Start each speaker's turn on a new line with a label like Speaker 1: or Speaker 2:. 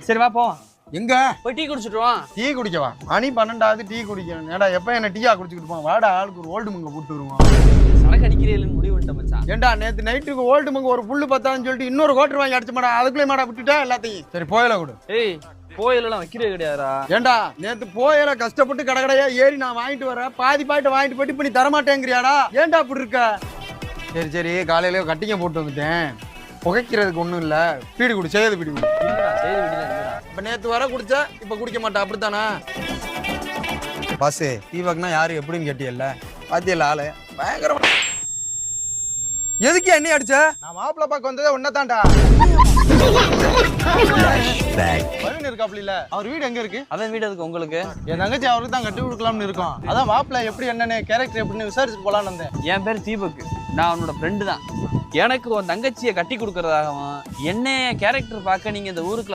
Speaker 1: சரி வா போ.
Speaker 2: எங்க
Speaker 1: போய் டீ குடிச்சிட்டுவான்.
Speaker 2: டீ குடிக்கவா? மணி 12 டீ குடிக்கணும். ஏடா எப்ப என்ன டீயா குடிச்சுக்கிட்டு போவான்? வாடா ஆளுக்கு ஒரு ஓல்டு மங்க போட்டு வருவான்.
Speaker 1: சரக்கு அடிக்கிறேன்னு முடிவு பண்ணிட்ட மச்சான்.
Speaker 2: ஏண்டா நேத்து நைட்டுக்கு ஓல்டு மங்க ஒரு புல்லு பத்தான்னு சொல்லிட்டு இன்னொரு கோட்டர் வாங்கி அடிச்சு மாடா. அதுக்குள்ளே மாடா விட்டுட்டா எல்லாத்தையும். சரி போயில கொடு.
Speaker 1: ஏய் போயிலெல்லாம் வைக்கிறே கிடையாதுடா.
Speaker 2: ஏண்டா நேத்து போயில கஷ்டப்பட்டு கடகடையா ஏறி நான் வாங்கிட்டு வரேன். பாதி பாயிட்ட வாங்கிட்டு போயிட்டு இப்ப நீ தரமாட்டேங்கிறியாடா? ஏண்டா இப்படி இருக்க? சரி சரி காலையில கட்டிங்க போட்டு வந்துட்டேன். புகைக்கிறதுக்கு ஒண்ணும் இல்ல. பீடி குடி, செய்து பீடி குடி.
Speaker 1: சரி விடுடா இல்லடா.
Speaker 2: இப்ப நேத்து வர குடிச்ச இப்ப குடிக்க மாட்டேன் அப்படித்தானா? பாசு தீபக்னா யாரு எப்படின்னு கேட்டியல்ல? பாத்தியல்ல ஆளு பயங்கரமா. எதுக்கு என்ன அடிச்ச? நான் மாப்பிள்ள பாக்க வந்ததே ஒன்னதான்டா. வருண் இருக்காப்ல இல்ல, அவர் வீடு எங்க இருக்கு?
Speaker 1: அவன் வீடு அதுக்கு உங்களுக்கு.
Speaker 2: என் தங்கச்சி அவருக்கு தான் கட்டி கொடுக்கலாம்னு இருக்கோம். அதான் மாப்பிள்ள எப்படி என்னன்னு கேரக்டர் எப்படின்னு விசாரிச்சுட்டு போலான்னு வந்தேன்.
Speaker 1: என் பேர் தீபக். நான் அவனோட ஃப்ரெண்டு தான். எனக்கு உன் தங்கச்சியை கட்டி கொடுக்கறதாகவும் என்ன கேரக்டர் பார்க்க நீங்க இந்த ஊருக்கு